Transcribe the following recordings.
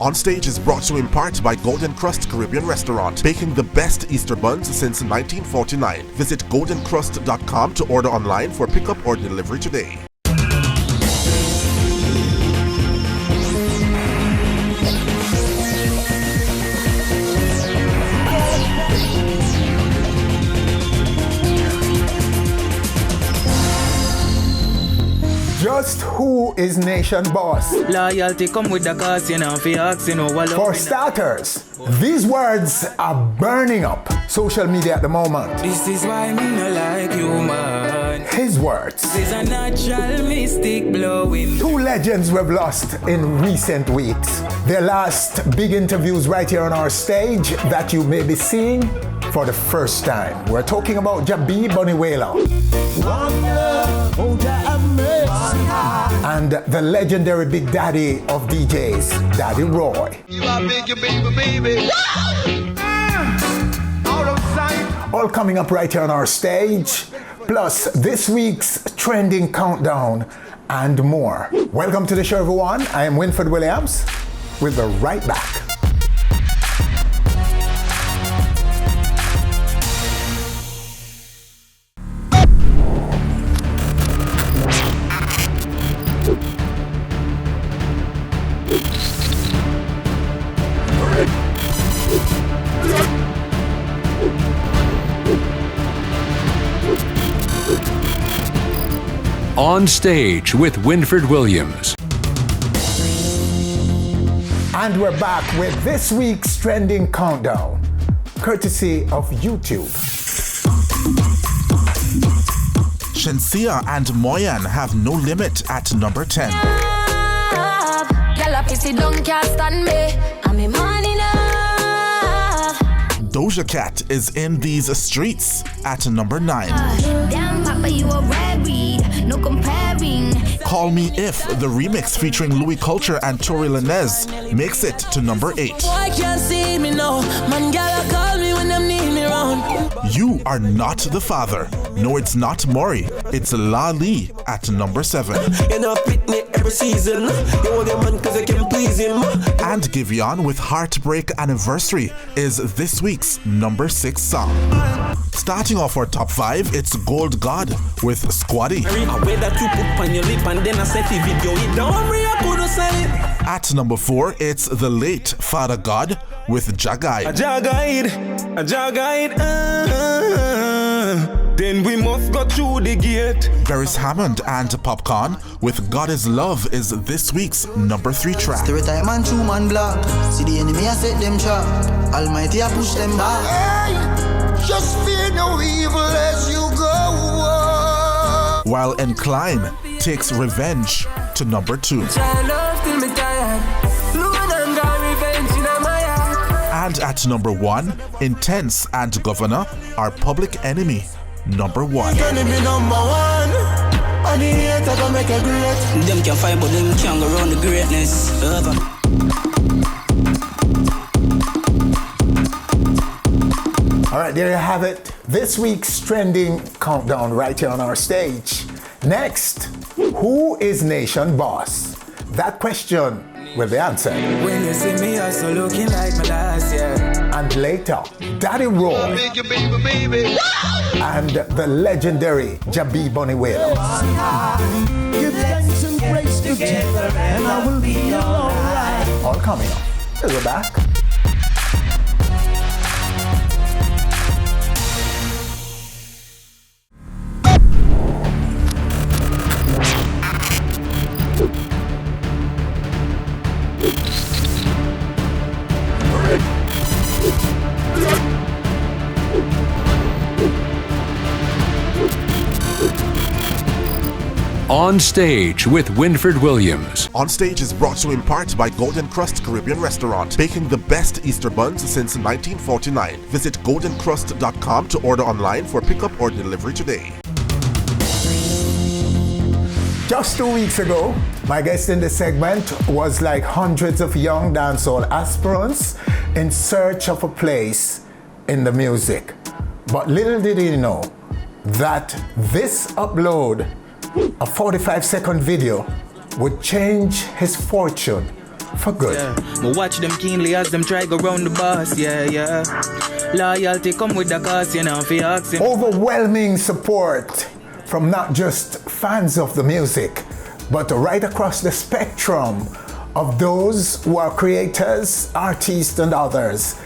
On Stage is brought to you in part by Golden Crust Caribbean Restaurant, baking the best Easter buns since 1949. Visit goldencrust.com to order online for pickup or delivery today. Just who is nation boss? Loyalty come with the cost, you know, For starters, these words are burning up social media at the moment. This is why me no like you, man. His words. This is a natural mystic blowing. Two legends we've lost in recent weeks. Their last big interviews right here on our stage that you may be seeing for the first time. We're talking about Jabi Bunny Wailer and the legendary big daddy of DJs, Daddy Roy. All coming up right here on our stage, plus this week's trending countdown and more. Welcome to the show, everyone. I am Winfred Williams. We'll be right back. On Stage with Winfred Williams. And we're back with this week's trending countdown, courtesy of YouTube. Shensia and Moyan have No Limit at number 10. Doja Cat is In These Streets at number 9. Damn, Papa, you a rare read, no comparing. Call Me If, the remix featuring Louis Culture and Tory Lanez, makes it to number 8. Boy can't see me now. Man, gotta call me when them need me round. You Are Not the Father. No, it's not Maury. It's La Lee at number 7. You know, pick me every season. You want your man cause I can please him. And Giveon with Heartbreak Anniversary is this week's number 6 song. Starting off our top 5, it's Gold God with Squaddy. At number 4, it's The Late Father God with Jagide. Then we must go through the gate. Beres Hammond and Popcorn with God Is Love is this week's number 3 track. Stereotype man, true man block. See the enemy, I set them trap. Almighty, I push them back. Hey, just fear no evil as you go. While Incline takes Revenge to number 2. And at number 1, Intense and Governor are Public Enemy, number 1. Them can fight, but them can't go around the greatness. All right, there you have it. This week's trending countdown right here on our stage. Next, who is nation boss? That question will be answered. When you see me, I so looking like my last year. And later, Daddy Roy and the legendary Jabi Bunny Wailer. Give thanks and praise together and I will be alright. All coming up. We're back. On Stage with Winfred Williams. On Stage is brought to you in part by Golden Crust Caribbean Restaurant, baking the best Easter buns since 1949. Visit goldencrust.com to order online for pickup or delivery today. Just 2 weeks ago, my guest in this segment was like hundreds of young dancehall aspirants in search of a place in the music. But little did he know that this upload, a 45-second video, would change his fortune For good. Yeah. Me watch them keenly as them try go round the boss. Yeah, yeah. Loyalty come with the cost, you know, for asking. Overwhelming support from not just fans of the music, but right across the spectrum of those who are creators, artists, and others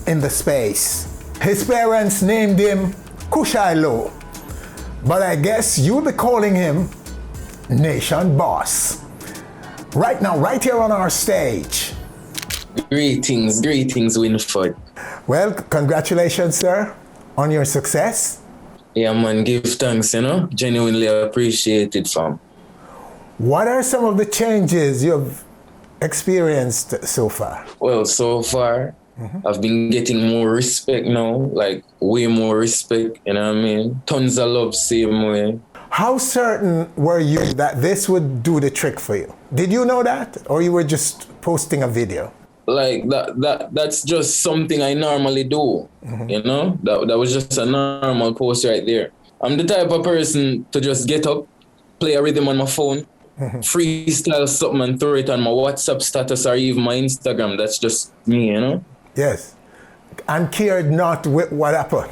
in the space. His parents named him Kushailo, but I guess you'll be calling him Nation Boss. Right now, right here on our stage. Greetings, Winford. Well, congratulations, sir, on your success. Yeah, man, give thanks, you know. Genuinely appreciate it, fam. What are some of the changes you've experienced so far? Well, so far, I've been getting more respect now, like way more respect, you know what I mean? Tons of love, same way. How certain were you that this would do the trick for you? Did you know that, or you were just posting a video? Like that's just something I normally do, you know? That was just a normal post right there. I'm the type of person to just get up, play a rhythm on my phone, freestyle something and throw it on my WhatsApp status or even my Instagram. That's just me, you know? Yes. And cared not with what happened.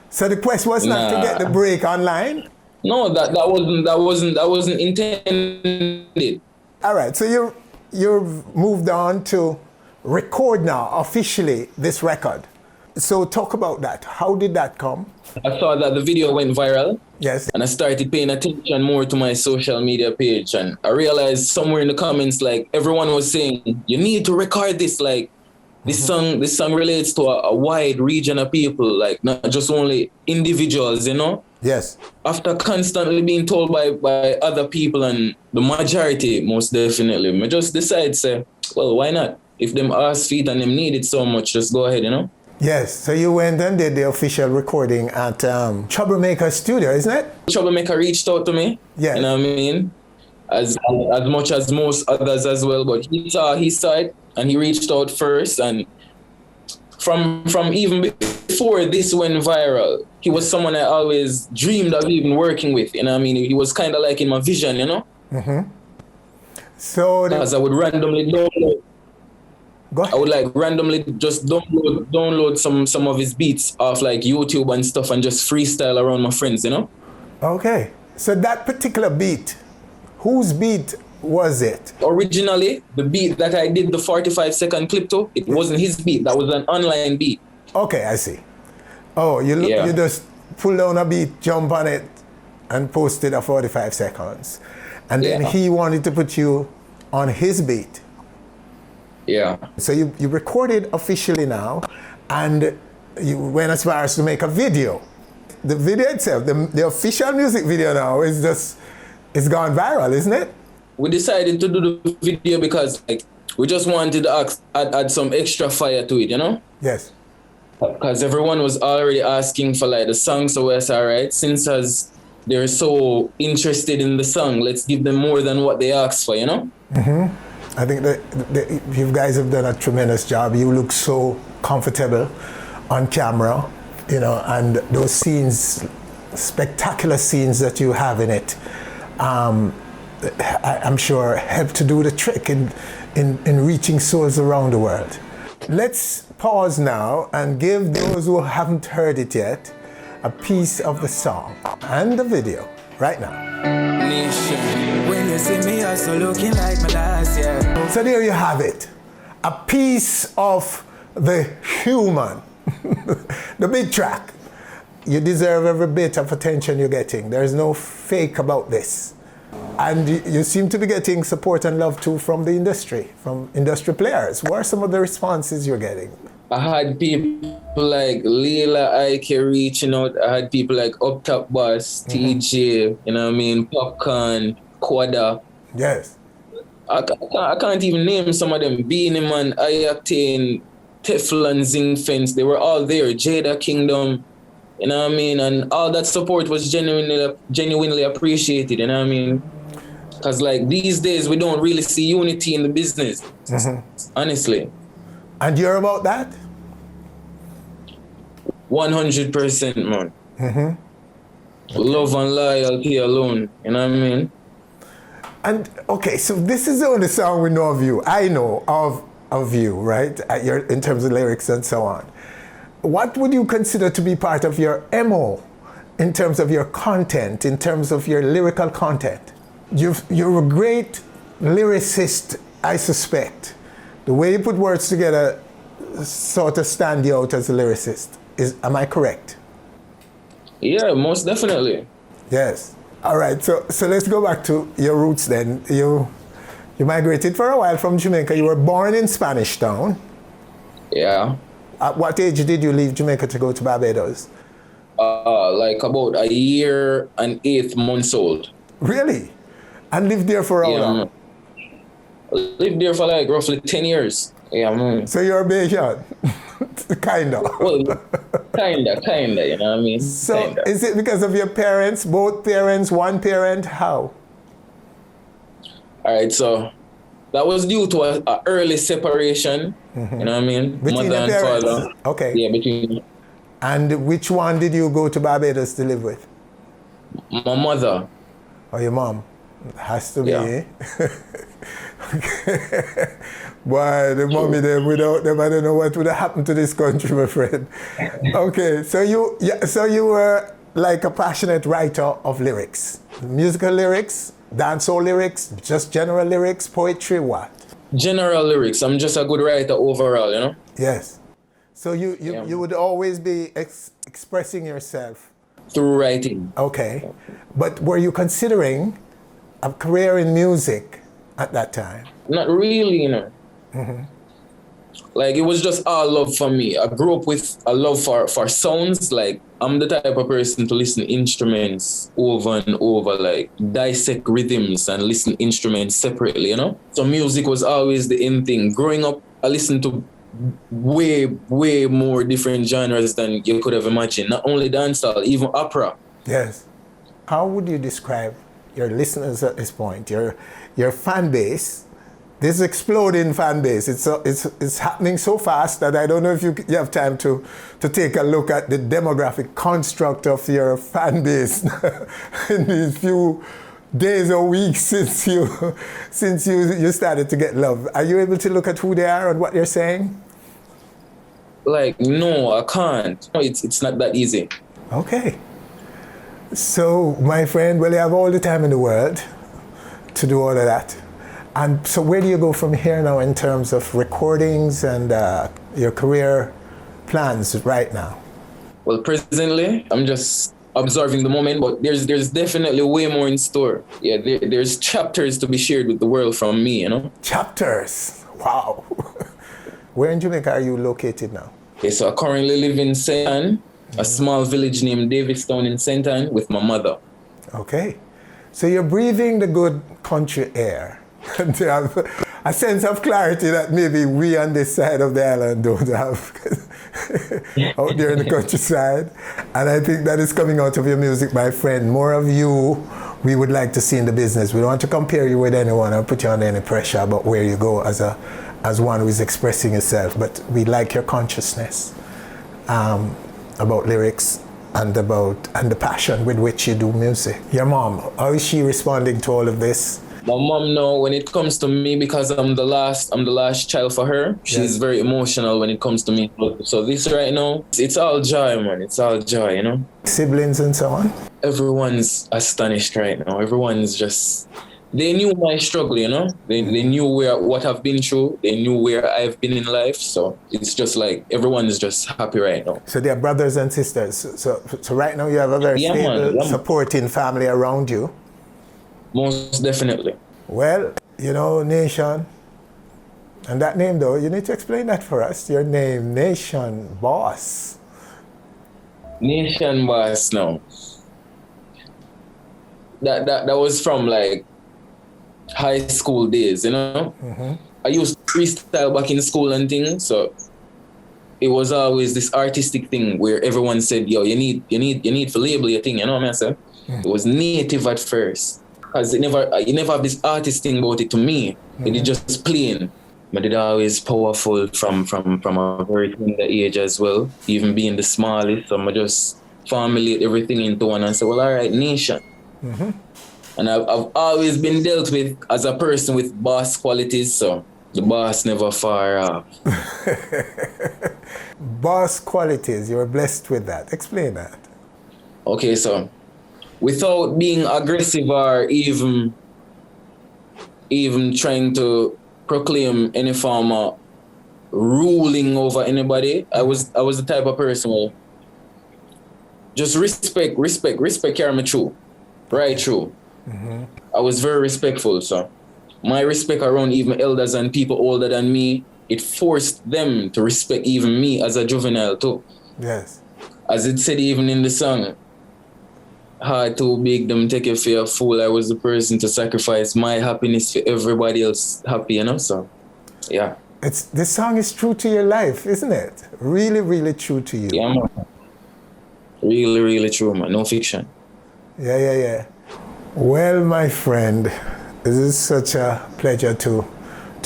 So the quest was not to get the break online? No, that wasn't intended. All right, so you've moved on to record now officially this record. So talk about that. How did that come? I saw that the video went viral. Yes. And I started paying attention more to my social media page, and I realized somewhere in the comments, like, everyone was saying, you need to record this, like, this song relates to a wide region of people, like not just only individuals, you know? Yes. After constantly being told by other people and the majority, most definitely, I just decided, say, well, why not? If them ask feet and them need it so much, just go ahead, you know? Yes, so you went and did the official recording at Troublemaker Studio, isn't it? Troublemaker reached out to me, yeah. You know what I mean? As much as most others as well, but he saw his side and he reached out first, and from even before this went viral, he was someone I always dreamed of even working with, you know what I mean? He was kind of like in my vision, you know? So as I would randomly download, I would like randomly just download some of his beats off like YouTube and stuff and just freestyle around my friends, you know? Okay, so that particular beat, whose beat was it? Originally, the beat that I did the 45-second clip to, it wasn't his beat. That was an online beat. Okay, I see. Oh, you just pull down a beat, jump on it, and posted a 45 seconds. And then he wanted to put you on his beat. Yeah. So you recorded officially now, and you went as far as to make a video. The video itself, the official music video now it's gone viral, isn't it? We decided to do the video because like we just wanted to add some extra fire to it, you know? Yes. Because everyone was already asking for like the song, so we're all right. Since as they're so interested in the song, let's give them more than what they asked for, you know? I think that you guys have done a tremendous job. You look so comfortable on camera, you know, and those scenes, spectacular scenes that you have in it, I'm sure help to do the trick in reaching souls around the world. Let's pause now and give those who haven't heard it yet a piece of the song and the video right now. When you see me also looking like my last year. So there you have it, a piece of the human, the big track. You deserve every bit of attention you're getting. There's no fake about this. And you seem to be getting support and love too from the industry, from industry players. What are some of the responses you're getting? I had people like Leila Ike reaching out. I had people like Up Top Boss, TJ, you know what I mean, Popcorn, Quada. Yes. I can't even name some of them. Beanie Man, Ioctane, Teflon, Zing Fence, they were all there. Jada Kingdom, you know what I mean? And all that support was genuinely appreciated, you know what I mean? Because like these days, we don't really see unity in the business, honestly. And you're about that? 100%, man. Love and loyalty alone, you know what I mean? And okay, so this is the only song we know of you. I know of you, right? In terms of lyrics and so on. What would you consider to be part of your MO in terms of your content, in terms of your lyrical content? You're a great lyricist, I suspect. The way you put words together sort of stand you out as a lyricist. Am I correct? Yeah, most definitely. Yes. All right, so let's go back to your roots then. You migrated for a while from Jamaica. You were born in Spanish Town. Yeah. At what age did you leave Jamaica to go to Barbados? Like about a year and 8 months old. Really? And lived there for how long? Lived there for like roughly 10 years. Yeah, man. So you're a Bayesian? Kinda. Well, kinda, you know what I mean? So kinda. Is it because of your parents, both parents, one parent? How? All right, so that was due to a early separation. You know what I mean? Between Mother the and parents? father. Okay. Yeah, between And which one did you go to Barbados to live with? my mother. Or your mom? Has to be, Yeah. eh? Boy, the mommy there, without them, I don't know what would have happened to this country, my friend. Okay, so you were like a passionate writer of lyrics. Musical lyrics, dancehall lyrics, just general lyrics, poetry, what? General lyrics. I'm just a good writer overall, you know? Yes. So you would always be expressing yourself. Through writing. Okay. But were you considering a career in music at that time? Not really, you know. Like, it was just all love for me. I grew up with a love for sounds. Like, I'm the type of person to listen to instruments over and over, like dissect rhythms and listen to instruments separately, you know? So music was always the in thing. Growing up, I listened to way more different genres than you could have imagined. Not only dancehall, even opera. Yes. How would you describe your listeners at this point, your fan base? This exploding fan base, it's happening so fast that I don't know if you have time to take a look at the demographic construct of your fan base in these few days or weeks since you started to get love. Are you able to look at who they are and what they're saying? Like, no, I can't. No, it's not that easy. Okay. So, my friend, well, you have all the time in the world to do all of that. And so where do you go from here now in terms of recordings and your career plans right now? Well, presently, I'm just observing the moment, but there's definitely way more in store. Yeah, there's chapters to be shared with the world from me, you know? Chapters? Wow. Where in Jamaica are you located now? Okay, so I currently live in St. Anne, a small village named Davistown in St. Anne with my mother. Okay. So you're breathing the good country air. And you have a sense of clarity that maybe we on this side of the island don't have out there in the countryside. And I think that is coming out of your music, my friend. More of you we would like to see in the business. We don't want to compare you with anyone or put you under any pressure about where you go as one who is expressing yourself. But we like your consciousness about lyrics and the passion with which you do music. Your mom, how is she responding to all of this? My mom, now, when it comes to me, because I'm the last child for her, she's very emotional when it comes to me. So this right now, it's all joy, man. It's all joy, you know? Siblings and so on? Everyone's astonished right now. Everyone's just... They knew my struggle, you know? They knew what I've been through. They knew where I've been in life. So it's just like everyone's just happy right now. So they're brothers and sisters. So right now you have a very stable, supporting family around you. Most definitely. Well, you know, Nation, and that name though, you need to explain that for us. Your name, Nation Boss. Nation Boss, no. That was from like high school days, you know? Mm-hmm. I used to freestyle back in school and things, so it was always this artistic thing where everyone said, yo, you need to label your thing, you know what I mean? So it was native at first. Because you never have this artist thing about it to me. It is just plain. But it always powerful from a very tender age as well. Even being the smallest, so I just formulate everything into one and say, well, all right, Nation. Mm-hmm. And I've always been dealt with as a person with boss qualities, so the boss never far off. Boss qualities, you're blessed with that. Explain that. Okay, so without being aggressive or even trying to proclaim any form of ruling over anybody, I was the type of person where just respect carry me through. Right through. Mm-hmm. I was very respectful, so my respect around even elders and people older than me, it forced them to respect even me as a juvenile too. Yes. As it said even in the song, hard to big them take you for a fool. I was the person to sacrifice my happiness for everybody else happy, you know? So, yeah. This song is true to your life, isn't it? Really, really true to you. Yeah, man. Really, really true, man. No fiction. Yeah. Well, my friend, this is such a pleasure to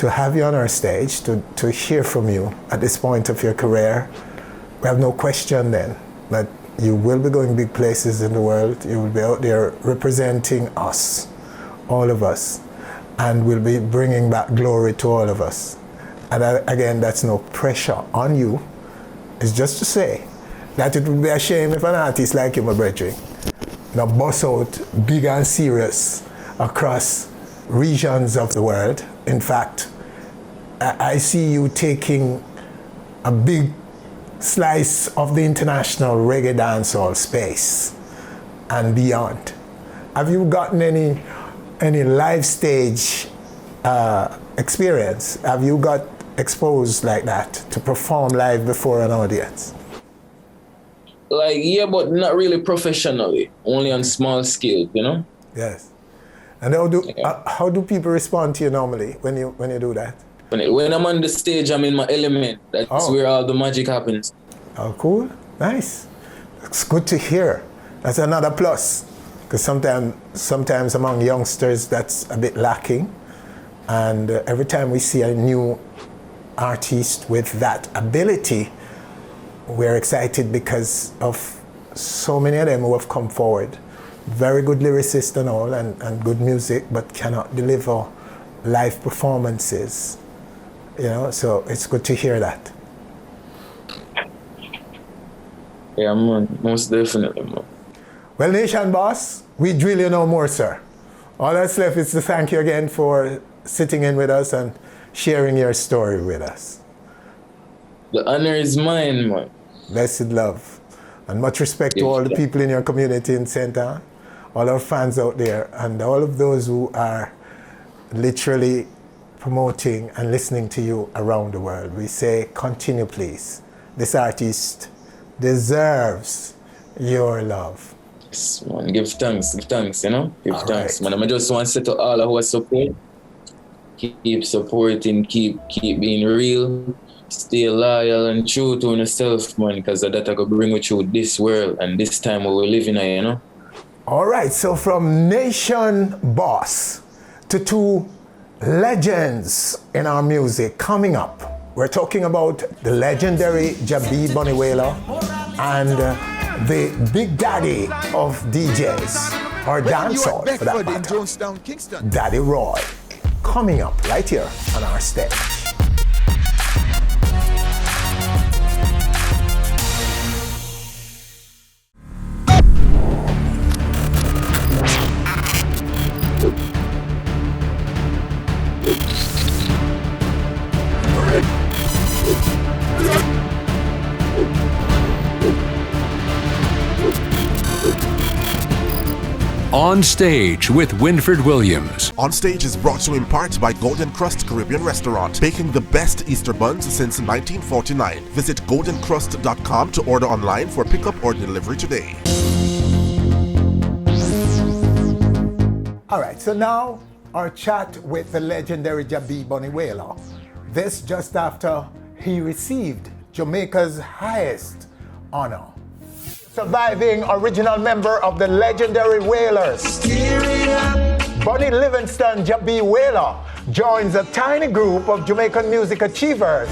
have you on our stage, to hear from you at this point of your career. We have no question then that you will be going big places in the world. You will be out there representing us, all of us, and will be bringing back glory to all of us. And again, that's no pressure on you. It's just to say that it would be a shame if an artist like you, my brethren, now bust out big and serious across regions of the world. In fact, I see you taking a big slice of the international reggae dancehall space and beyond. Have you gotten any live stage experience? Have you got exposed like that to perform live before an audience? Like, yeah, but not really professionally, only on small scale, you know? Yes. And how do people respond to you normally when you do that? When I'm on the stage, I'm in my element. That's where all the magic happens. Oh, cool. Nice. It's good to hear. That's another plus. Because sometimes among youngsters, that's a bit lacking. And every time we see a new artist with that ability, we're excited because of so many of them who have come forward. Very good lyricists and all, and good music, but cannot deliver live performances. You know, so it's good to hear that. Yeah, man, most definitely, man. Well, Nation Boss, we drill you no more, sir. All that's left is to thank you again for sitting in with us and sharing your story with us. The honor is mine, man. Blessed love. And much respect to all the people in your community in St. Ann, all our fans out there, and all of those who are literally promoting and listening to you around the world. We say, continue, please. This artist deserves your love. Yes, man. Give thanks, you know? Give all thanks, right. man. I just want to say to all who are supporting, keep supporting, keep being real, stay loyal and true to yourself, man, because that I could bring with you this world and this time we live in, you know? All right, so from Nation Boss to two legends in our music coming up. We're talking about the legendary Jabi Bunny Wailer and the big daddy of DJs, or dancehall for that matter, Daddy Roy, coming up right here on our stage. On Stage with Winfred Williams. On Stage is brought to you in part by Golden Crust Caribbean Restaurant, baking the best Easter buns since 1949. Visit goldencrust.com to order online for pickup or delivery today. All right, so now our chat with the legendary Jabi Bunny Wailer. This just after he received Jamaica's highest honor. Surviving original member of the legendary Wailers, Bunny Livingston Jabi Wailer joins a tiny group of Jamaican music achievers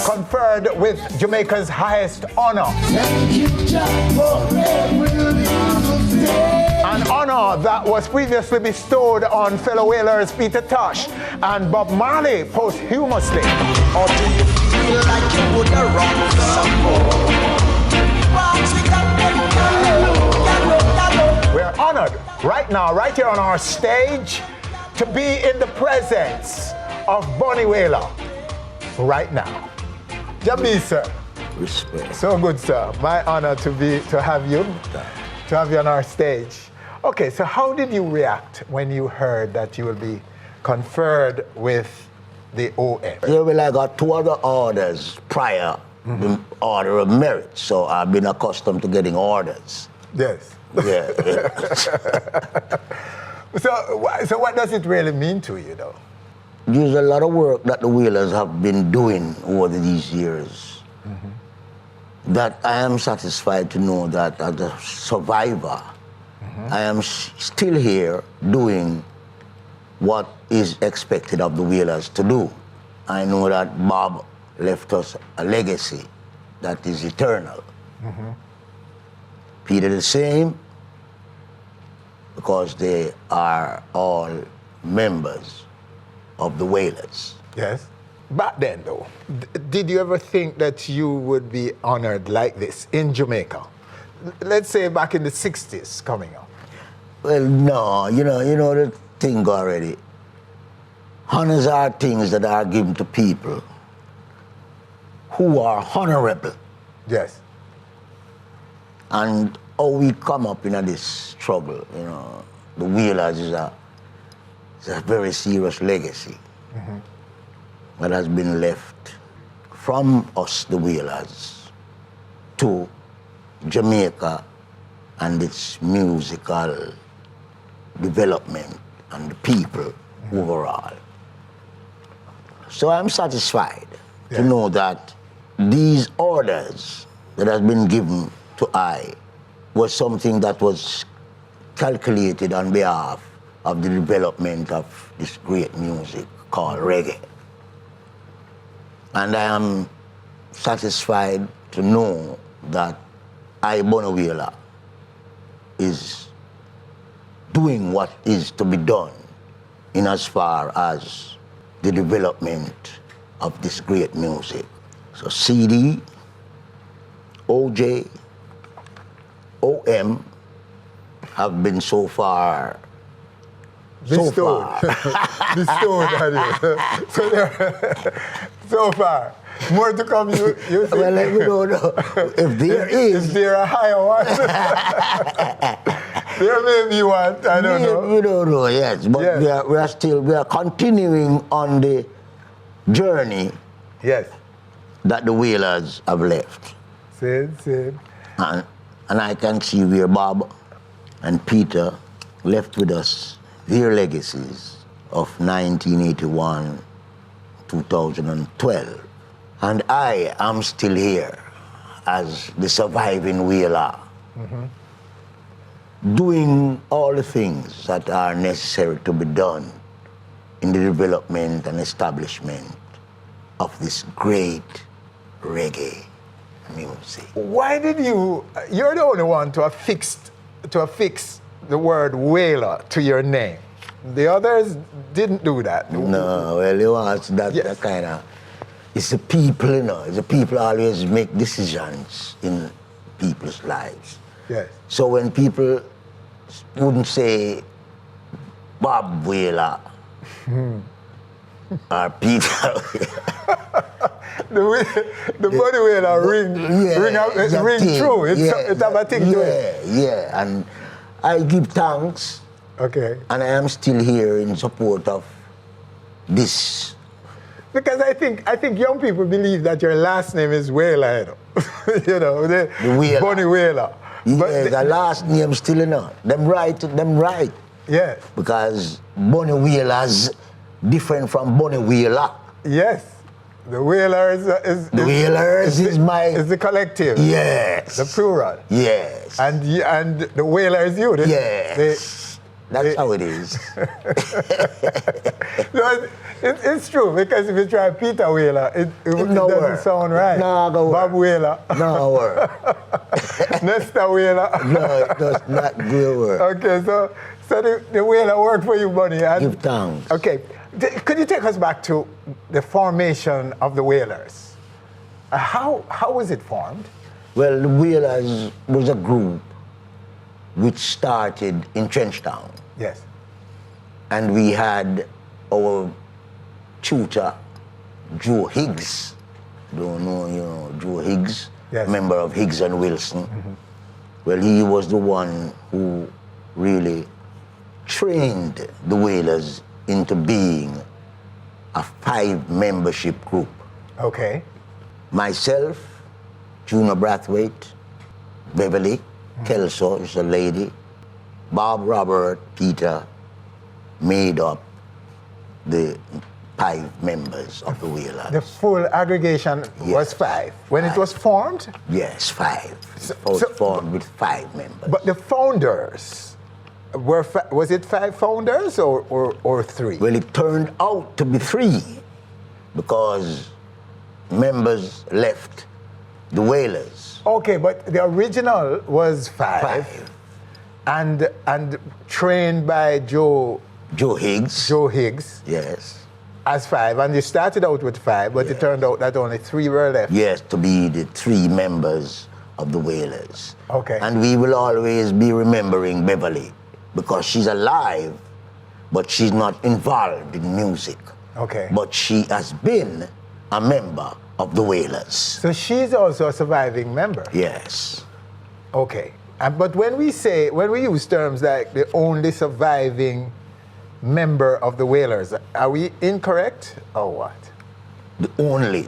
conferred with Jamaica's highest honor. Thank you, Jack, for everything. An honor that was previously bestowed on fellow Wailers Peter Tosh and Bob Marley posthumously. Or do you feel like you would have run some more? We're honored right now, right here on our stage, to be in the presence of Bonnie Wailer right now. Jabi, sir. Respect. So good, sir. My honor to have you on our stage. Okay, so how did you react when you heard that you will be conferred with the OM? Yeah, well, I got 2 other orders prior, the Order of Merit, so I've been accustomed to getting orders. Yes. Yeah. So what does it really mean to you, though? There's a lot of work that the Wailers have been doing over these years that I am satisfied to know that as a survivor, I am still here doing what is expected of the Wailers to do. I know that Bob left us a legacy that is eternal. Peter the same, because they are all members of the Wailers. Yes. Back then, though, did you ever think that you would be honored like this in Jamaica? Let's say back in the 60s coming up. Well, no, you know the thing already. Honors are things that are given to people who are honorable. Yes. And how we come up in this struggle, the Wailers is a very serious legacy that has been left from us, the Wailers, to Jamaica and its musical development and the people overall. So I'm satisfied to know that these orders that has been given to I was something that was calculated on behalf of the development of this great music called reggae. And I am satisfied to know that I, Bonnie Wailer, is doing what is to be done in as far as the development of this great music. So CD, OJ, OM have been so far. Bestowed on you. So far. More to come, you think? Well, we don't know. If there is. Is there a higher one? There may be one, I don't know. We don't know, yes. But yes. we are continuing on the journey that the Wailers have left. Same. And I can see where Bob and Peter left with us their legacies of 1981, 2012. And I am still here as the surviving Wailer, doing all the things that are necessary to be done in the development and establishment of this great reggae music. Why did you're the only one to have fixed the word Wailer to your name. The others didn't do that. No, well, you want that kind of, it's the people, it's the people always make decisions in people's lives. Yes. So when people wouldn't say Bob Wailer or Peter the Bonnie Wailer ring true. It's have a thing to it. Yeah, and I give thanks. Okay. And I am still here in support of this. Because I think young people believe that your last name is Wailer. The Wailer. Bonnie Wailer. Yeah, but the last name still not. Them right. Yes. Because Bonnie Wailer's different from Bonnie Wailer. Yes. The Wailers is the collective. Yes. The plural. Yes. And the Wailer is you. Yes. That's how it is. No, it's true, because if you try Peter Wailer, it doesn't sound right. No, go Bob Wailer. No work. Nesta Wailer. No, it does not go work. Okay, so the Wailer worked for you, Bunny. And, Give thanks. Okay, could you take us back to the formation of the Wailers? How was it formed? Well, the Wailers was a group which started in Trenchtown. Yes. And we had our tutor, Joe Higgs. Don't know, Joe Higgs, yes. Member of Higgs and Wilson. Well, he was the one who really trained the Wailers into being a 5-membership group. Okay. Myself, Junior Brathwaite, Beverly, Kelso is a lady, Bob, Robert, Peter made up the 5 members of the Wailers. The full aggregation was 5. When it was formed? Yes, 5. Formed with 5 members. But the founders, was it 5 founders or 3? Well, it turned out to be 3 because members left the Wailers. Okay, but the original was 5. And trained by Joe Higgs. Joe Higgs. Yes. As 5, and you started out with 5, but it turned out that only 3 were left. Yes, to be the 3 members of the Wailers. Okay. And we will always be remembering Beverly because she's alive, but she's not involved in music. Okay. But she has been a member of the Wailers. So she's also a surviving member? Yes. Okay. But when we use terms like the only surviving member of the Wailers, are we incorrect or what?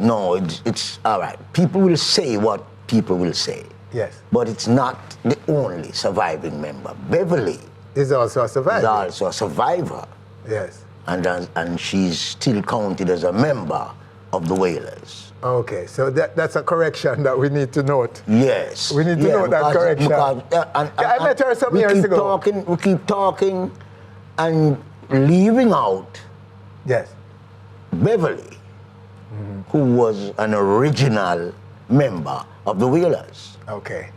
No, it's all right. People will say what people will say. Yes. But it's not the only surviving member. Beverly is also a survivor. Is also a survivor. Yes. And she's still counted as a member of the Wailers. Okay, so that's a correction that we need to note. Yes. We need to note that correction. I met her some years ago. We keep talking and leaving out Beverly, who was an original member of the Wailers. Okay.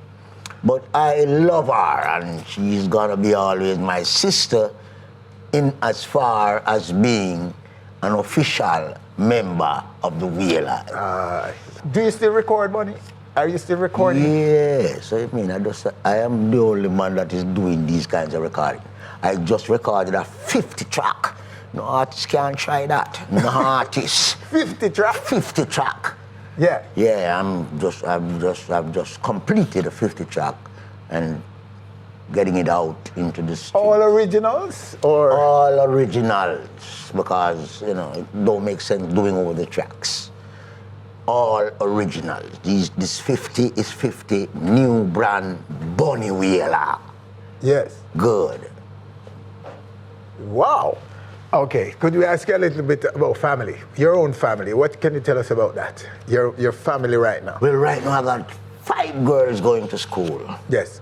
But I love her, and she's gonna be always my sister in as far as being an official member of the Wailers. Do you still record, Bunny? Are you still recording? Yes. I mean, I am the only man that is doing these kinds of recording. I just recorded a 50 track. No artist can try that. No artist. 50 track? 50 track. Yeah. Yeah, I've just completed a 50 track and getting it out into the street. All originals or? All originals, because it don't make sense doing over the tracks. All originals. This 50 is 50 new brand Bunny Wailer. Yes. Good. Wow. Okay, could we ask you a little bit about family? Your own family. What can you tell us about that? Your family right now. Well, right now I got 5 girls going to school. Yes.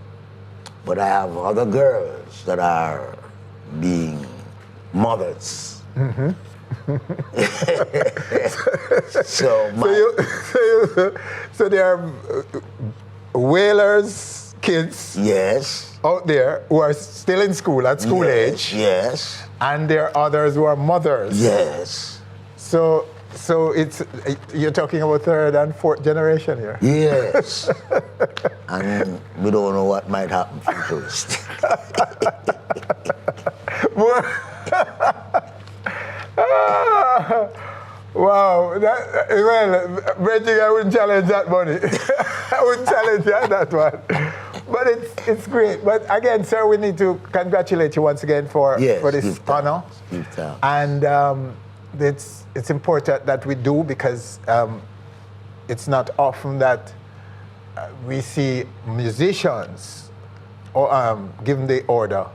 But I have other girls that are being mothers. Mm-hmm. So there are Wailers kids. Yes. Out there who are still in school at school age. Yes. And there are others who are mothers. Yes. So you're talking about 3rd and 4th generation here. Yes. And we don't know what might happen first. Wow. Bridging, I wouldn't challenge that, Bunny. I wouldn't challenge you on that one. But it's great. But again, sir, we need to congratulate you once again for this honor. And it's important that we do, because it's not often that we see musicians given the Order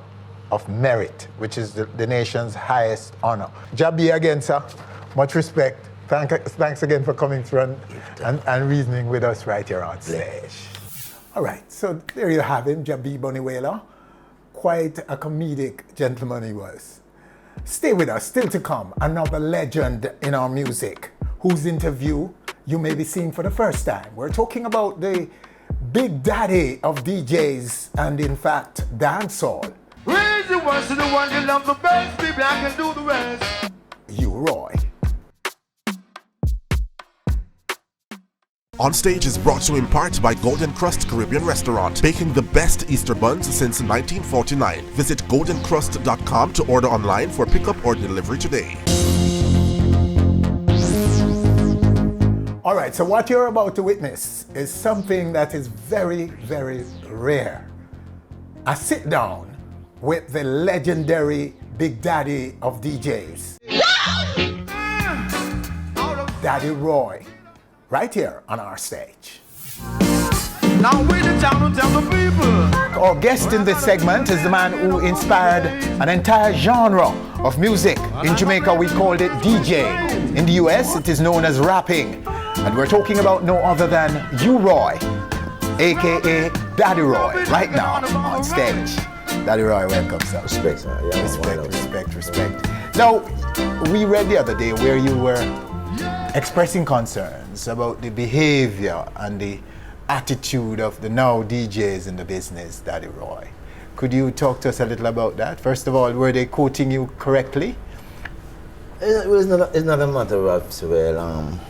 of Merit, which is the nation's highest honor. Jabi again, sir. Much respect. Thanks again for coming through and reasoning with us right here on stage. All right, so there you have him, Jabi Bunny Wailer. quite a comedic gentleman he was. Stay with us, still to come, another legend in our music, whose interview you may be seeing for the first time. We're talking about the big daddy of DJs and in fact, dancehall. Raise the ones to the one you love the best, people I can do the rest. You, Roy. On Stage is brought to you in part by Golden Crust Caribbean Restaurant, baking the best Easter buns since 1949. Visit goldencrust.com to order online for pickup or delivery today. All right, so what you're about to witness is something that is very, very rare. A sit down with the legendary Big Daddy of DJs, Daddy Roy, right here on our stage. Now we the town to tell the people. Our guest in this segment is the man who inspired an entire genre of music. In Jamaica, we called it DJ. In the US, it is known as rapping. And we're talking about no other than you, Roy, aka Daddy Roy, right now on stage. Daddy Roy, welcome, sir. Respect, sir. Yeah, respect. Now, we read the other day where you were expressing concerns about the behavior and the attitude of the now DJs in the business, Daddy Roy. Could you talk to us a little about that? First of all, were they quoting you correctly? It's not a matter of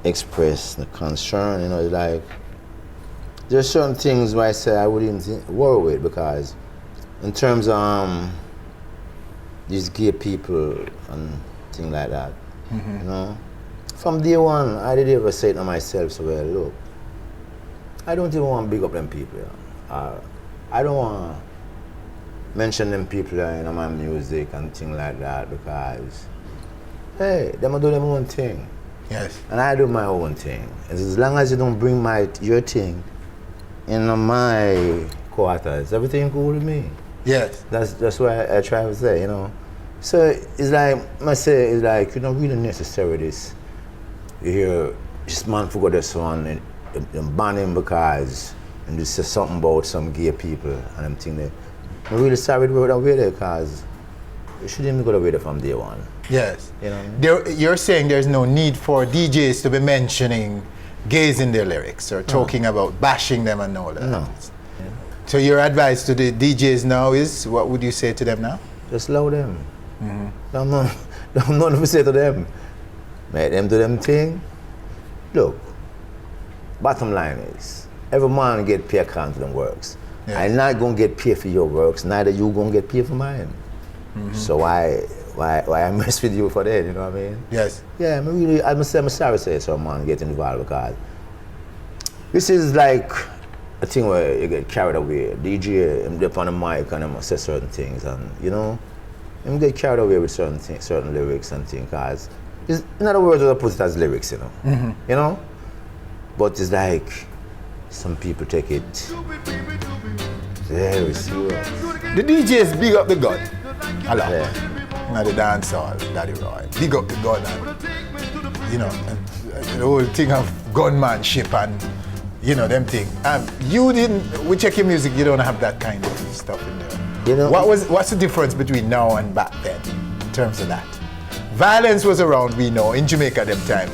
express the concern, it's like there's certain things where I say I wouldn't worry with, because in terms of these gay people and things like that, from day one, I didn't ever say to myself, so well, look, I don't even want to big up them people. I don't want to mention them people in my music and things like that, because, hey, them do their own thing. Yes. And I do my own thing. And as long as you don't bring your thing in my quarters, everything cool with me. Yes. That's what I try to say, So it's like, I say, it's like, you don't really necessary this. You hear this man forgot this one and ban him because, and you say something about some gay people and I'm thinking, I'm really sorry to go away there, because you shouldn't go away there from day one. Yes. You know what I mean? You're saying there's no need for DJs to be mentioning gays in their lyrics or talking about bashing them and all that. No. So your advice to the DJs now is, what would you say to them now? Just allow them. Don't nothing to say to them. Make them do them thing. Look, bottom line is, every man get paid according to them works. Yes. I'm not gonna get paid for your works, neither you gonna get paid for mine. So why I mess with you for that, you know what I mean? Yes. Yeah, I'm sorry to say some man get involved, because this is like a thing where you get carried away. DJ, I'm up on the mic and I'm say certain things, and I'm get carried away with certain things, certain lyrics and things, because in other words, I put it as lyrics, But it's like some people take it very serious. The DJs big up the gun a lot. Yeah. Now the dancehall, Daddy Roy. Big up the gun and, and the whole thing of gunmanship and, them thing. We check your music, you don't have that kind of stuff in there. What's the difference between now and back then in terms of that? Violence was around, we know, in Jamaica them time.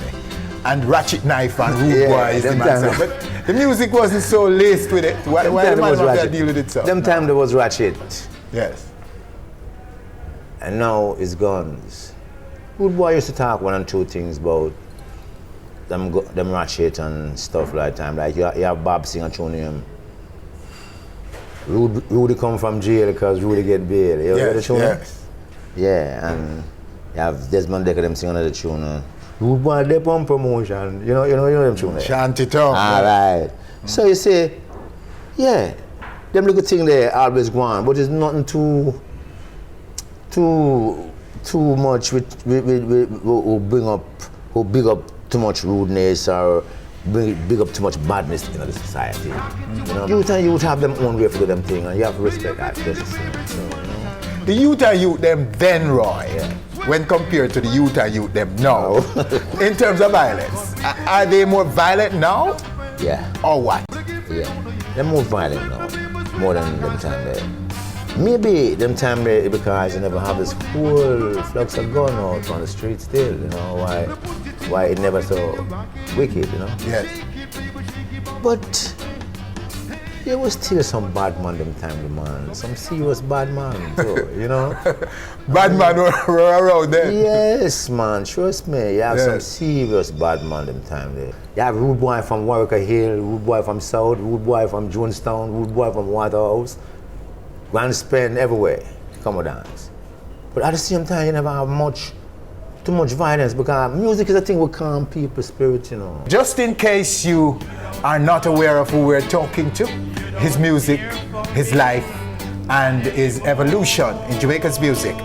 And ratchet knife and rude boys. But the music wasn't so laced with it. Why the man have to deal with it so? Them time there was ratchet. Yes. And now it's guns. Rude boy used to talk one and two things about them ratchet and stuff like that. Like you have Bob sing a tune him. Rudy come from jail because Rudy get bail. You heard the tune? Yes. Yeah, and you have Desmond Decker them sing another tune. Rude boy they on promotion. You know them tune. Shanty tongue. All right. So you say, yeah, them little thing there always go on, but it's nothing too much who big up too much rudeness or big up too much badness in the society. Youth have them own way for them thing, and you have to respect that. The youth them then, Roy, when compared to the youth them now, in terms of violence, are they more violent now? Yeah. Or what? Yeah, they're more violent now. more than them time there. Maybe them time there because you never have this full flux of gun out on the street still, you know, why it never so wicked, you know? Yes. But there was still some bad man them time, man. Some serious bad man too, you know? Bad man were around there. Yes, man, trust me. You have some serious bad man them time there. You have rude boy from Warwick Hill, rude boy from South, rude boy from Jonestown, rude boy from Waterhouse. Grand spend everywhere to come and dance. But at the same time, you never have too much violence because music is a thing that calm people's spirit, you know. Just in case you are not aware of who we're talking to, his music, his life, and his evolution in Jamaica's music,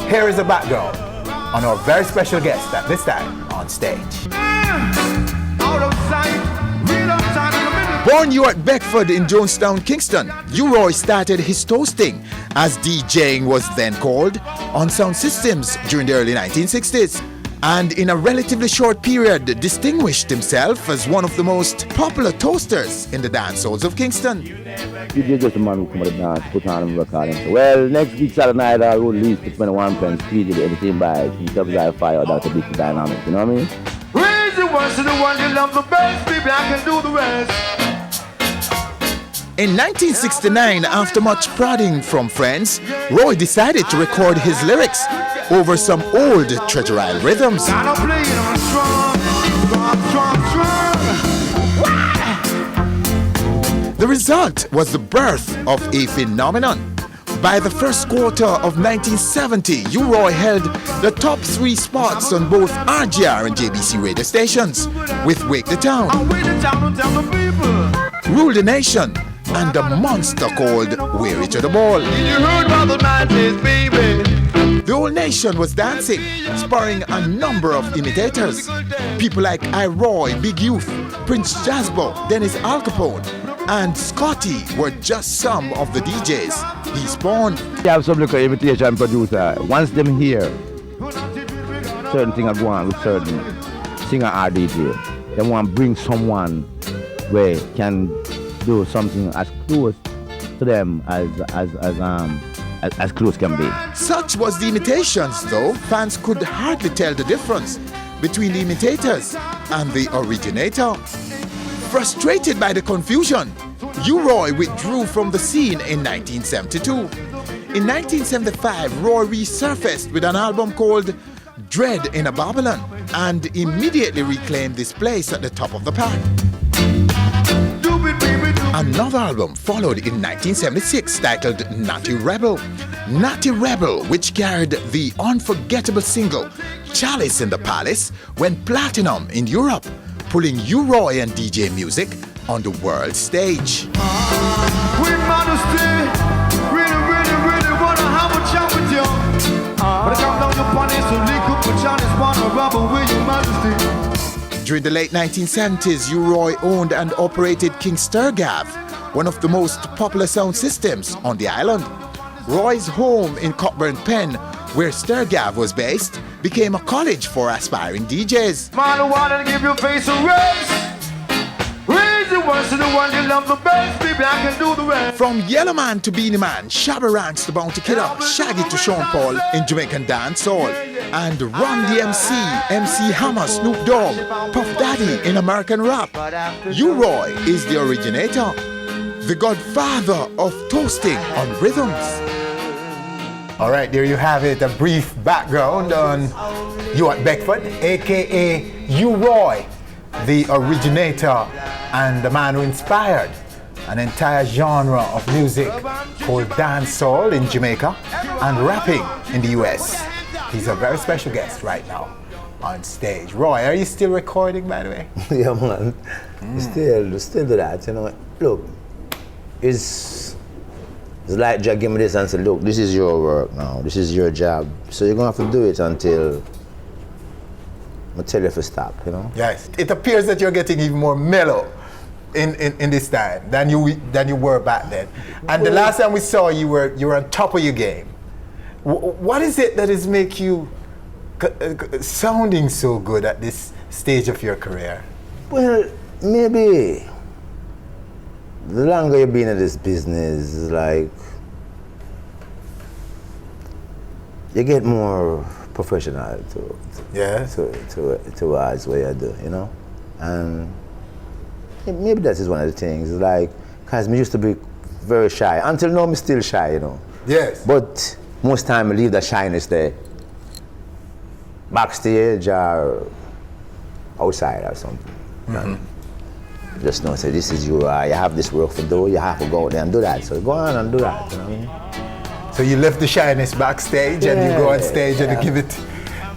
here is the background on our very special guest at this time on stage. Born York Beckford in Jonestown, Kingston, U-Roy started his toasting, as DJing was then called, on sound systems during the early 1960s. And in a relatively short period, distinguished himself as one of the most popular toasters in the dance halls of Kingston. DJ just a man who come to the dance, put on and record and say, well, next week Saturday night I'll release the 21 pence, DJ anything by Subside Fire or Dr. Big Dynamic, you know what I mean? Raise the ones to the one you love the best, baby, I can do the rest. In 1969, after much prodding from friends, Roy decided to record his lyrics over some old Treasure Isle rhythms. The result was the birth of a phenomenon. By the first quarter of 1970, U-Roy held the top 3 spots on both RGR and JBC radio stations with Wake the Town, Rule the Nation, and a monster called Weary to the Ball. The whole nation was dancing, spurring a number of imitators. People like I-Roy, Big Youth, Prince Jasbo, Dennis Al Capone, and Scotty were just some of the DJs he spawned. You have some little imitation producer. Once them hear certain thing are going on with certain singer or DJ, they want to bring someone where can do something as close to them as close can be. Such was the imitations, though fans could hardly tell the difference between the imitators and the originator. Frustrated by the confusion, U-Roy withdrew from the scene in 1972. In 1975, Roy resurfaced with an album called Dread in a Babylon and immediately reclaimed this place at the top of the pack. Another album followed in 1976 titled Natty Rebel. Natty Rebel, which carried the unforgettable single Chalice in the Palace, went platinum in Europe, pulling U-Roy and DJ music on the world stage. With modesty, really wanna have a chat with you. But I come down your punish, so lick up the Chinese wanna rubber with your majesty. During the late 1970s, U-Roy owned and operated King Sturgav, one of the most popular sound systems on the island. Roy's home in Cockburn Pen, where Sturgav was based, became a college for aspiring DJs. Man, I wanna give your face a rest. Raise the ones to the one you love the best, baby, I can do the rest. From Yellowman to Beanie Man, Shabba Ranks to Bounty Killer, Shaggy to Sean Paul in Jamaican dancehall, and Run DMC, MC Hammer, Snoop Dogg, Puff Daddy in American rap. U-Roy is the originator, the godfather of toasting on rhythms. All right, there you have it, a brief background on York Beckford, aka U-Roy, the originator and the man who inspired an entire genre of music called dancehall in Jamaica and rapping in the US. He's a very special guest right now on stage. Roy, are you still recording, by the way? Yeah, man. Still do that, you know. Look, it's like Jack give me this and say, look, this is your work now. This is your job. So you're going to have to do it until I tell you to stop, you know? Yes. It appears that you're getting even more mellow in this time than you were back then. And the last time we saw you were on top of your game. What is it that is make you sounding so good at this stage of your career? Well, maybe the longer you've been in this business, it's like you get more professional towards what you do, you know? And maybe that is one of the things, like, because me used to be very shy. Until now, I'm still shy, you know? Yes. But most time I leave the shyness there, backstage or outside or something. And just know, say, this is you have this work to do, you have to go out there and do that. So go on and do that, you know what I mean? So you left the shyness backstage and you go on stage and you give it,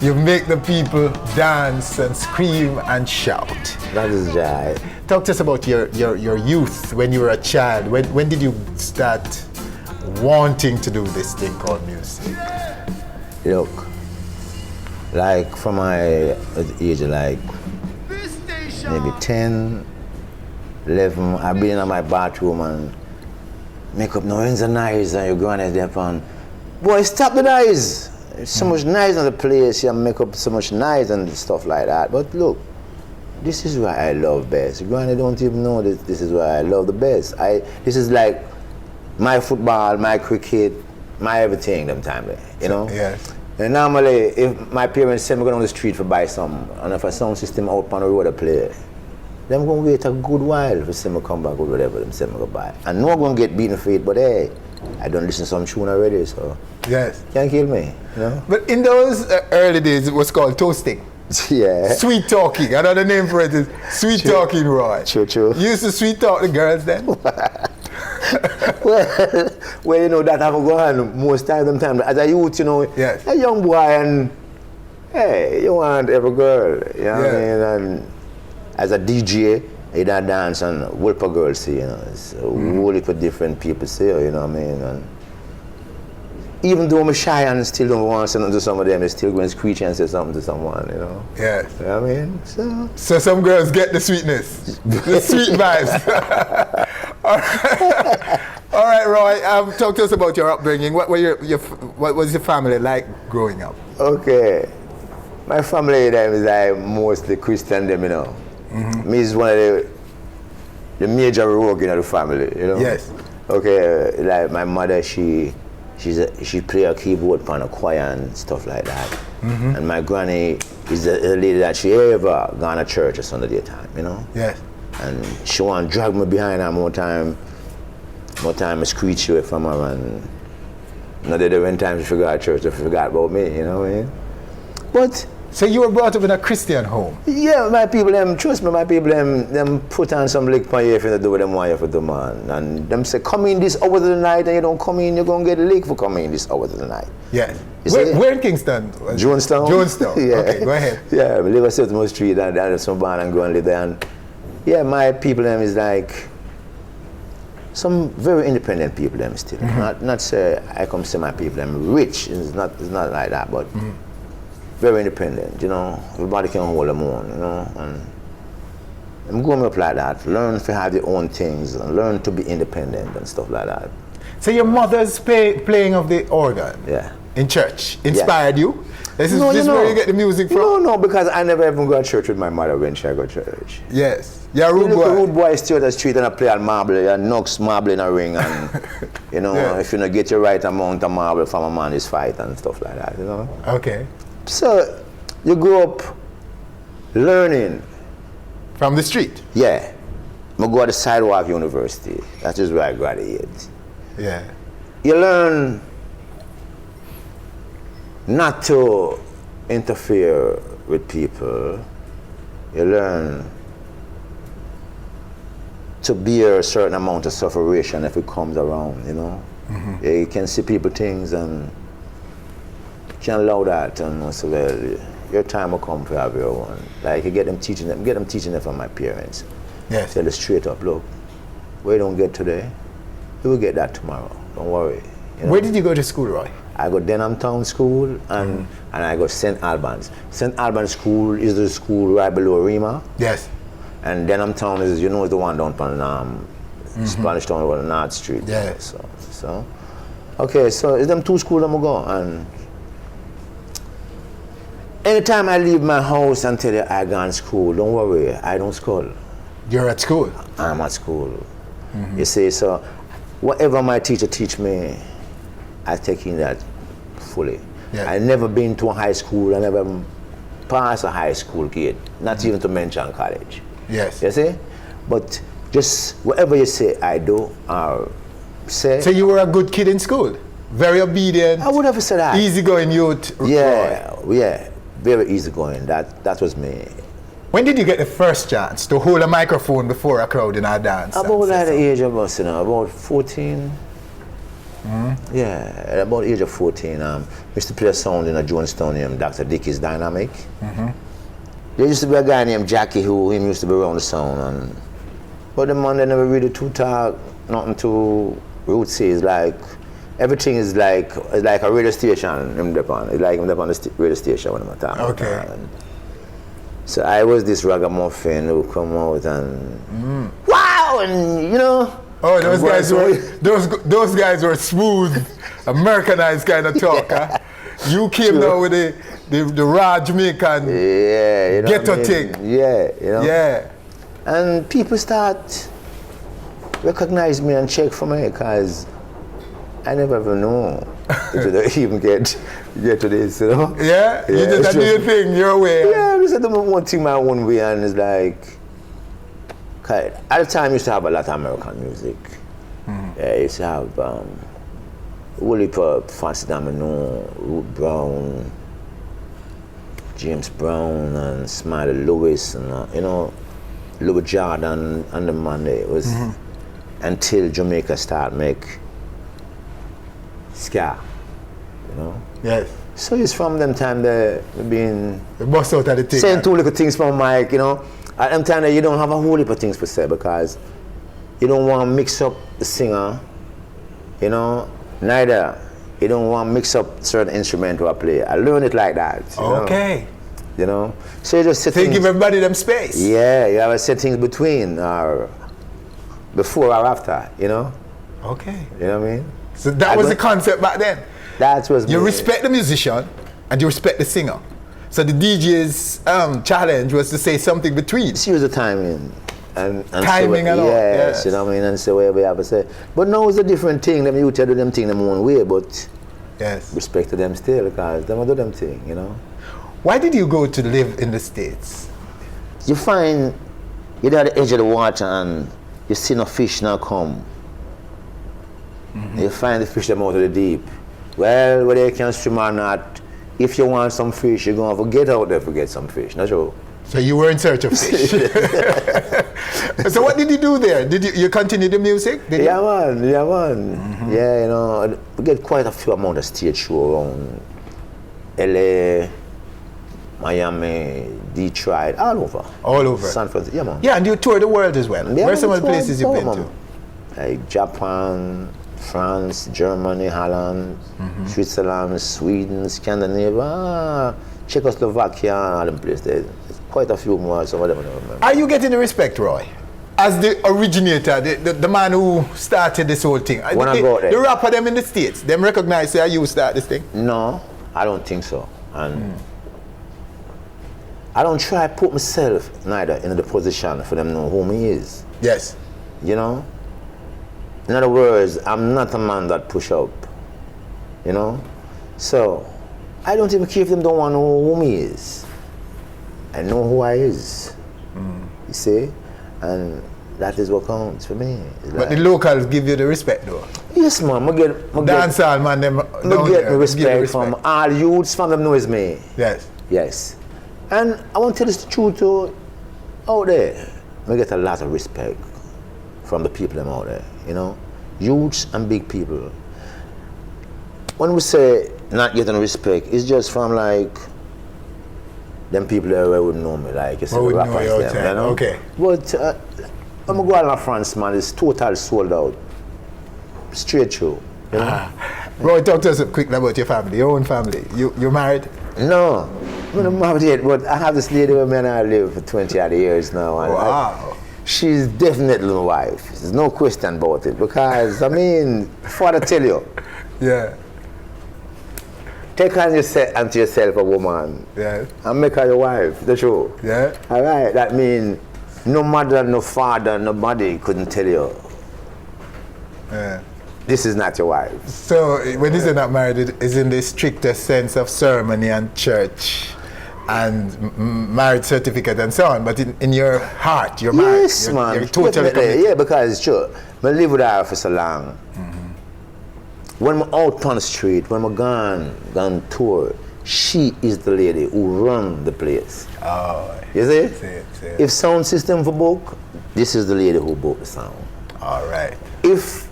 you make the people dance and scream and shout. That is right. Talk to us about your youth when you were a child. When did you start wanting to do this thing called music? Look, like from my age of like maybe 10, 11, I've been in my bathroom and make up noise and noise and you go on there and boy, stop the noise. There's so much noise in the place, you make up so much noise and stuff like that. But look, this is what I love best. Granny don't even know this is what I love the best. This is like my football, my cricket, my everything them time there, you know? Yes. And normally, if my parents send me go down the street for buy some, and if a sound system out on the road to play, them gonna wait a good while for them to come back with whatever them send me go buy. And no one gonna get beaten for it, but hey, I done listen to some tune already, so yes, can't kill me, you know? But in those early days, it was called toasting. Yeah. Sweet talking. Another name for it is sweet talking, Roy. True. You used to sweet talk the girls then? well, you know, that haven't gone most times. As a youth, you know, yes, a young boy, and hey, you want every girl, you know what I mean? And as a DJ, you don't dance and whoop a girl see, you know, it's a whole heap of different people see, you know what I mean? And even though I'm shy and still don't want to say nothing to some of them, they still go and screech and say something to someone, you know? Yes. You know what I mean? So some girls get the sweetness, the sweet vibes. All right, Roy, talk to us about your upbringing. What was your family like growing up? Okay. My family them is like mostly Christian them, you know. Me is one of the major rogue in the family, you know? Yes. Okay, like my mother, she play a keyboard on a choir and stuff like that. And my granny is the lady that she ever gone to church a Sunday daytime, you know? Yes. And she want to drag me behind her more time I screech away from her, and another day when time she forgot church, she forgot about me, you know what I mean? But so you were brought up in a Christian home? Yeah, my people them, trust me, my people them put on some lick on you if you do what them want you for do, man. And them say, come in this hour of the night, and you don't come in, you're gonna get a lick for coming in this hour of the night. Yes. Where in Kingston? Jonestown. Jonestown. Yeah. Okay, go ahead. Yeah, we live on Silvermore Street and there's some barn and go and live there. And yeah, my people them is like some very independent people them still. Not say I come say my people them rich. It's not like that, but very independent, you know. Everybody can hold them on, you know. And I'm growing up like that. Learn to have your own things and learn to be independent and stuff like that. So your mother's playing of the organ in church inspired you? This is where you get the music from? No, because I never even go to church with my mother when she go to church. Yes. You're a rude boy. Rude boy still on the street and I play on marble, and knocks marble in a ring, and you know, if you don't get your right amount of marble from a man, is fight and stuff like that, you know. Okay. So you grow up learning from the street. Yeah. I go to the Sidewalk University. That is where I graduated. Yeah. You learn not to interfere with people. You learn to bear a certain amount of sufferation if it comes around, you know. Yeah, you can see people things and you can't allow that, and so well, your time will come for everyone. Like you get them teaching them from my parents. Yes. Tell them straight up, look, we don't get today, you will get that tomorrow. Don't worry. You know? Where did you go to school, Roy? I go Denham Town School and I go St. Albans. St. Albans School is the school right below Rima. Yes. And Denham Town is, you know, the one down on Spanish Town over North Street. Yeah. So, okay, so it's them two schools I'm go. And anytime I leave my house and tell you I go to school, don't worry, I don't school. You're at school? I'm at school. You see, so whatever my teacher teach me, I take in that fully. Yeah. I never been to a high school, I never passed a high school gate, not even to mention college. Yes. You see? But just whatever you say, I do, or say. So you were a good kid in school? Very obedient? I would have said that. Easygoing youth? Yeah, very easygoing. That was me. When did you get the first chance to hold a microphone before a crowd in a dance? About at the age of us, about 14. Yeah, at about the age of 14, used to play a sound in a Jonestown named Dr. Dickey's Dynamic. There used to be a guy named Jackie who him used to be around the sound, but the man they never really too talk, nothing too rootsy. It's like everything is like a radio station. It's like I'm on the radio station when I'm talking. Okay. So I was this ragamuffin who come out and wow, and you know. Oh, those guys were smooth, Americanized kind of talk. Huh? You came down with the raw Jamaican ghetto thing. Yeah, you know. Yeah. And people start recognize me and check for me because I never ever know if they even get to this, you know. Yeah? You just do your thing your way. Yeah, I just did one thing my own way, and it's like, at the time, I used to have a lot of American music. Yeah, I used to have Wooly Pop, Fancy Domino, Root Brown, James Brown, and Smiley Lewis, and you know, Louis Jordan and the Monday. It was until Jamaica started make ska, you know. Yes. So it's from them time they been bust out of the thing. Saying two little things from Mike, you know. At them time you don't have a whole heap of things to say because you don't want to mix up the singer, you know. Neither you don't want to mix up certain instrument or play. I learned it like that. Okay. You know. So you just set things, give everybody them space. Yeah, you have to set things between or before or after, you know. Okay. You know what I mean? So that was the concept back then. That was you respect the musician and you respect the singer. So the DJ's challenge was to say something between. She was the timing. And timing so, and all. Yes, you know what I mean? And so whatever you have to say. But now it's a different thing. Them you tell do them thing them one way, but respect to them still because them do them thing, you know. Why did you go to live in the States? You find you're at the edge of the water and you see no fish now come. You find the fish them out of the deep. Well, whether you can swim or not, if you want some fish, you're going to have to get out there to get some fish, not true? So you were in search of fish. So what did you do there? Did you continue the music? Yeah, man. Yeah, you know, we get quite a few amount of stage show around LA, Miami, Detroit, all over. All over? San Francisco, yeah, man. Yeah, and you toured the world as well. Yeah, where are some of the places you've been to? Like Japan, France, Germany, Holland, Switzerland, Sweden, Scandinavia, Czechoslovakia, all them places. There's quite a few more, some of them I don't remember. Are you getting the respect, Roy? As the originator, the man who started this whole thing. When I go there. The rapper them in the States, them recognize that you start this thing? No, I don't think so. And I don't try to put myself neither in the position for them to know who me is. Yes. You know? In other words, I'm not a man that push up, you know? So, I don't even care if them don't want to know who me is. I know who I is, you see? And that is what counts for me. But the locals give you the respect though? Yes, man. I get the respect from all youths, from them know it's me. Yes. Yes. And I want to tell you the truth too, out there, I get a lot of respect from the people them out there, you know, youths and big people. When we say not getting respect, it's just from like them people there wouldn't know me, like you say, the rappers them, you know. Okay. But I'm going to go to France, man. It's total sold out, straight through. You know? Roy, talk to us quickly about your family, your own family. You married? No, I'm not married yet, but I have this lady with me and I live for 20 odd years now. And wow. She's definitely my wife. There's no question about it because, I mean, before I tell you. Yeah. Take on unto yourself a woman. Yeah. And make her your wife, the truth. Yeah. All right. That means no mother, no father, nobody couldn't tell you This is not your wife. So when you say not married, it is in the strictest sense of ceremony and church and marriage certificate and so on, but in your heart, you're married. Yes, man. You're totally committed. Yeah, because it's true. I live with her for so long. When I'm out on the street, when I'm gone tour, she is the lady who run the place. Oh. You see? See. If sound system for book, this is the lady who book the sound. All right. If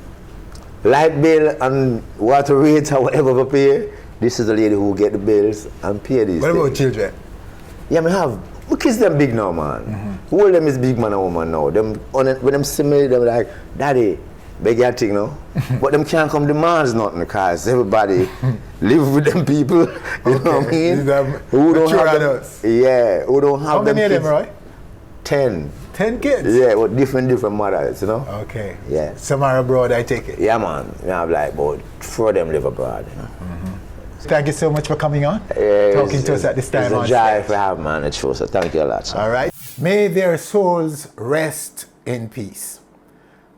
light bill and water rates or whatever for pay, this is the lady who get the bills and pay these What things. about children? Yeah, my kids them big now, man. Who of them is big man and woman now? When them see me, them like, Daddy, beg your thing now. But them can't come demands nothing because everybody live with them people. You know what I mean? Who don't have them, who don't have How many of them, Roy? 10. 10 kids? Yeah, with different mothers, you know? Okay. Yeah. Some are abroad, I take it. Yeah, man. Yeah, I'm like, but 4 of them live abroad, you know? Thank you so much for coming on, talking to us at this time. It's a joy to have, man. It's true, so thank you a lot, sir. All right. May their souls rest in peace.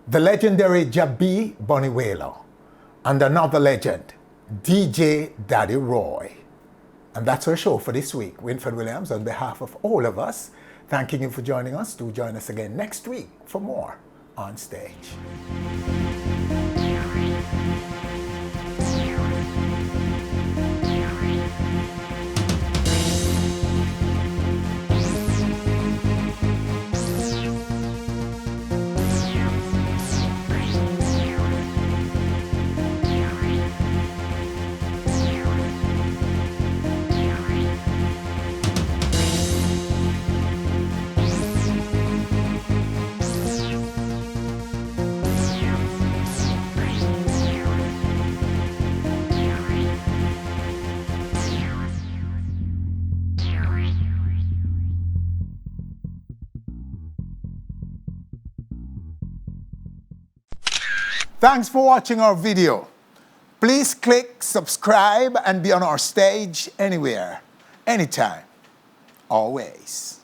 The legendary Jabi Bonnie Wailer and another legend, DJ Daddy Roy. And that's our show for this week. Winfred Williams, on behalf of all of us, thanking you for joining us. Do join us again next week for more On Stage. Thanks for watching our video. Please click subscribe and be on our stage anywhere, anytime, always.